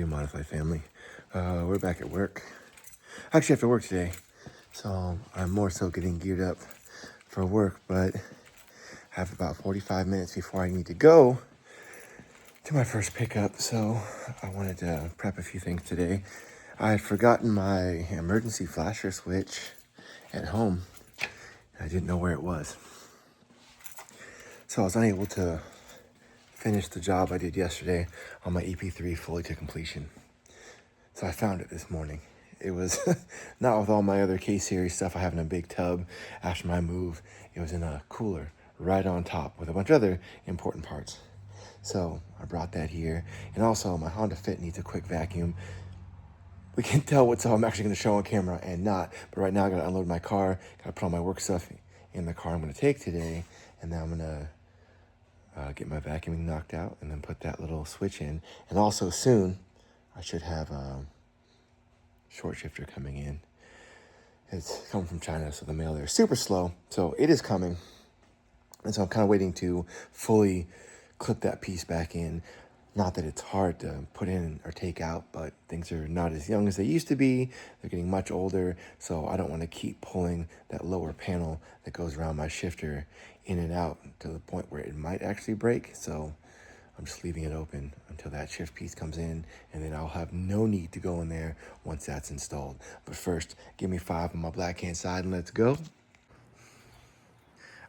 you, Modified family. We're back at work. I actually have to work today, so I'm more so getting geared up for work, but I have about 45 minutes before I need to go to my first pickup, so I wanted to prep a few things today. I had forgotten my emergency flasher switch at home. I didn't know where it was, so I was unable to finish the job I did yesterday on my EP3 fully to completion. So I found it this morning. It was not with all my other K-Series stuff I have in a big tub after my move. It was in a cooler right on top with a bunch of other important parts. So I brought that here. And also my Honda Fit needs a quick vacuum. We can tell what's all I'm actually going to show on camera and not. But right now I got to unload my car. Got to put all my work stuff in the car I'm going to take today. And then I'm going to get my vacuuming knocked out and then put that little switch in. And also soon I should have a short shifter coming in. It's coming from China, so the mail there is super slow. So it is coming. And so I'm kind of waiting to fully clip that piece back in. Not that it's hard to put in or take out, but things are not as young as they used to be. They're getting much older, so I don't want to keep pulling that lower panel that goes around my shifter in and out to the point where it might actually break. So I'm just leaving it open until that shift piece comes in, and then I'll have no need to go in there once that's installed. But first, give me 5 on my black hand side and let's go.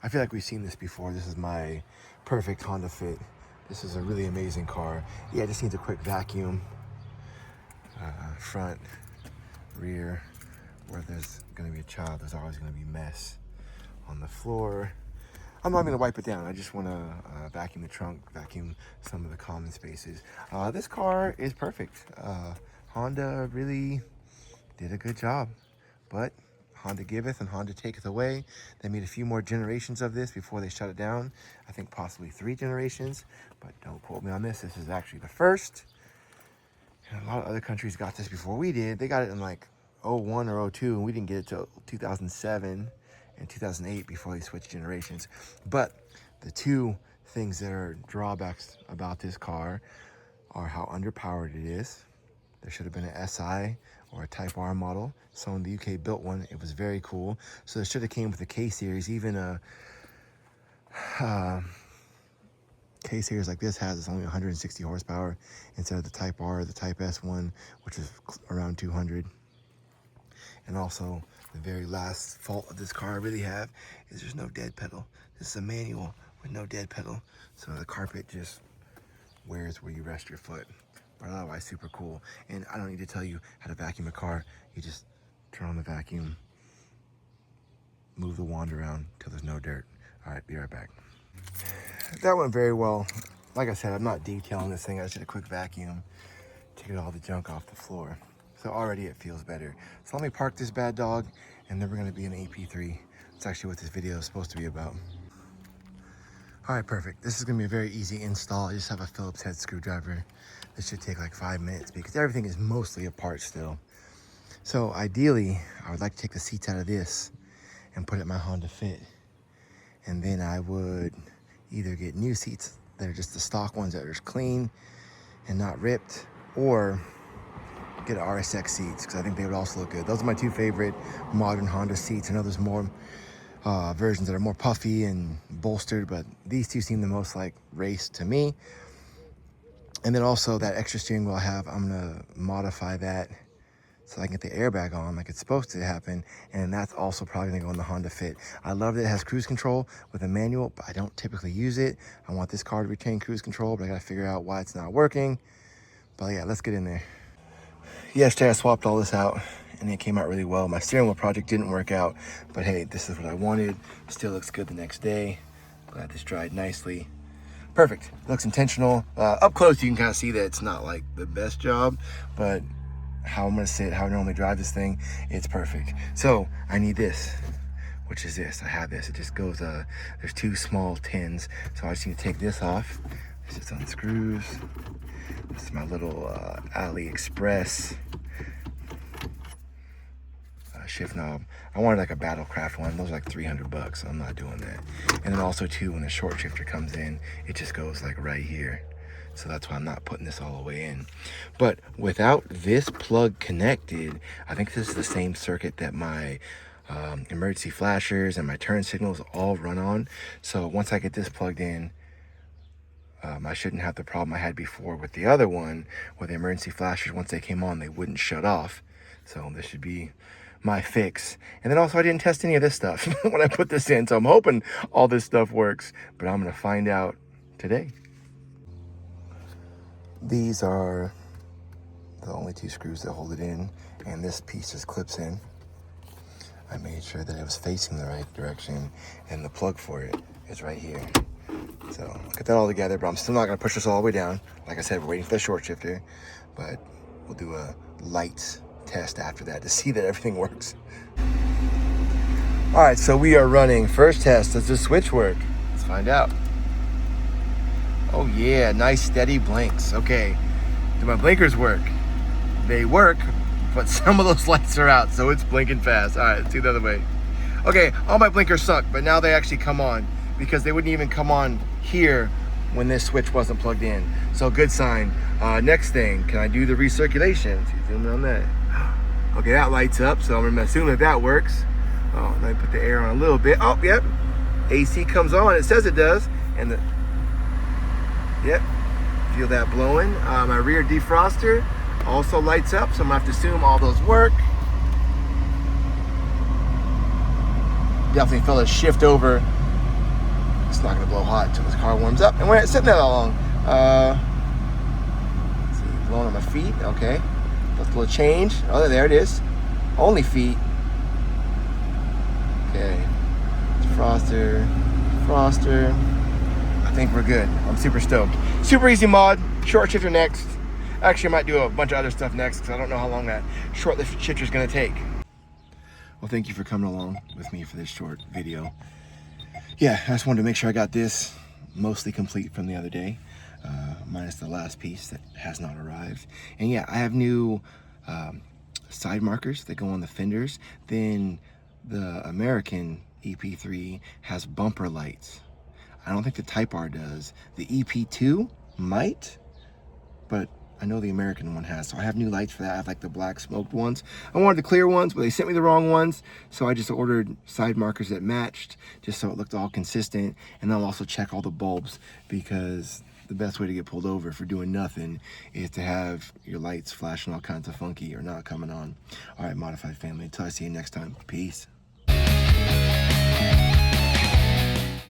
I feel like we've seen this before. This is my perfect Honda Fit. This is a really amazing car. Yeah, it just needs a quick vacuum. Front, rear, where there's gonna be a child, there's always gonna be mess on the floor. I'm not gonna wipe it down. I just wanna vacuum the trunk, vacuum some of the common spaces. This car is perfect. Honda really did a good job, but Honda giveth and Honda taketh away. They made a few more generations of this before they shut it down. I think possibly 3 generations, but don't quote me on this. This is actually the first. And a lot of other countries got this before we did. They got it in like 01 or 02, and we didn't get it till 2007 and 2008 before they switched generations. But the 2 things that are drawbacks about this car are how underpowered it is. There should have been an SI or a Type R model. Someone in the UK built one. It was very cool. So it should have came with a K-Series. Even a K-Series like this has, it's only 160 horsepower instead of the Type R, the Type S one, which is around 200. And also, the very last fault of this car I really have is there's no dead pedal. This is a manual with no dead pedal. So the carpet just wears where you rest your foot. But otherwise, super cool. And I don't need to tell you how to vacuum a car. You just turn on the vacuum, move the wand around till there's no dirt. All right, be right back. That went very well. Like I said, I'm not detailing this thing. I just did a quick vacuum to get all the junk off the floor. So already it feels better. So let me park this bad dog, and then we're gonna be in EP3. That's actually what this video is supposed to be about. All right, perfect. This is gonna be a very easy install. I just have a Phillips head screwdriver. This should take like 5 minutes because everything is mostly apart still. So ideally, I would like to take the seats out of this and put it in my Honda Fit. And then I would either get new seats that are just the stock ones that are just clean and not ripped, or get RSX seats because I think they would also look good. Those are my 2 favorite modern Honda seats. I know there's more versions that are more puffy and bolstered, but these 2 seem the most like race to me. And then also that extra steering wheel I have, I'm gonna modify that so I can get the airbag on like it's supposed to happen. And that's also probably gonna go in the Honda Fit. I love that it has cruise control with a manual, but I don't typically use it. I want this car to retain cruise control, but I gotta figure out why it's not working. But yeah, let's get in there. Yesterday I swapped all this out and it came out really well. My steering wheel project didn't work out, but hey, this is what I wanted. Still looks good the next day. Glad this dried nicely. Perfect. It looks intentional. Up close, you can kind of see that it's not like the best job, but how I'm gonna sit, how I normally drive this thing, it's perfect. So I need this, which is this. I have this. It just goes, there's 2 small tins. So I just need to take this off. This just unscrews. This is my little AliExpress shift knob. I wanted like a Battlecraft one. Those are like 300 bucks. So I'm not doing that. And then also too, when the short shifter comes in, it just goes like right here. So that's why I'm not putting this all the way in. But without this plug connected, I think this is the same circuit that my emergency flashers and my turn signals all run on. So once I get this plugged in, I shouldn't have the problem I had before with the other one, where the emergency flashers, once they came on, they wouldn't shut off. So this should be my fix. And then also, I didn't test any of this stuff when I put this in, so I'm hoping all this stuff works, but I'm gonna find out today. These are the only 2 screws that hold it in, and this piece just clips in. I made sure that it was facing the right direction, and the plug for it is right here. So I'll get that all together, but I'm still not gonna push this all the way down. Like I said, we're waiting for the short shifter, but we'll do a light test after that to see that everything works. All right, so we are running first test. Does the switch work? Let's find out. Oh yeah, nice steady blinks. Okay, do my blinkers work? They work, but some of those lights are out, so it's blinking fast. All right, let's do it the other way. Okay, all my blinkers suck, but now they actually come on, because they wouldn't even come on here when this switch wasn't plugged in. So good sign. Next thing, can I do the recirculation? See, zoom in on that. Okay, that lights up, so I'm gonna assume that that works. Oh, let me put the air on a little bit. Oh, yep, AC comes on, it says it does, and yep, feel that blowing. My rear defroster also lights up, so I'm gonna have to assume all those work. Definitely feel it shift over. It's not gonna blow hot until this car warms up, and we're not sitting there that long. Let's see, blowing on my feet, okay. Let's do a change. Oh, there it is. Only feet. Okay. Defroster, defroster. I think we're good. I'm super stoked. Super easy mod. Short shifter next. Actually, I might do a bunch of other stuff next because I don't know how long that short shifter is going to take. Well, thank you for coming along with me for this short video. Yeah, I just wanted to make sure I got this mostly complete from the other day, minus the last piece that has not arrived. And yeah, I have new side markers that go on the fenders. Then the American EP3 has bumper lights. I don't think the Type R does. The EP2 might, but I know the American one has. So I have new lights for that. I have like the black smoked ones. I wanted the clear ones, but they sent me the wrong ones. So I just ordered side markers that matched, just so it looked all consistent. And I'll also check all the bulbs, because the best way to get pulled over for doing nothing is to have your lights flashing all kinds of funky or not coming on. All right, Modified family, until I see you next time, peace.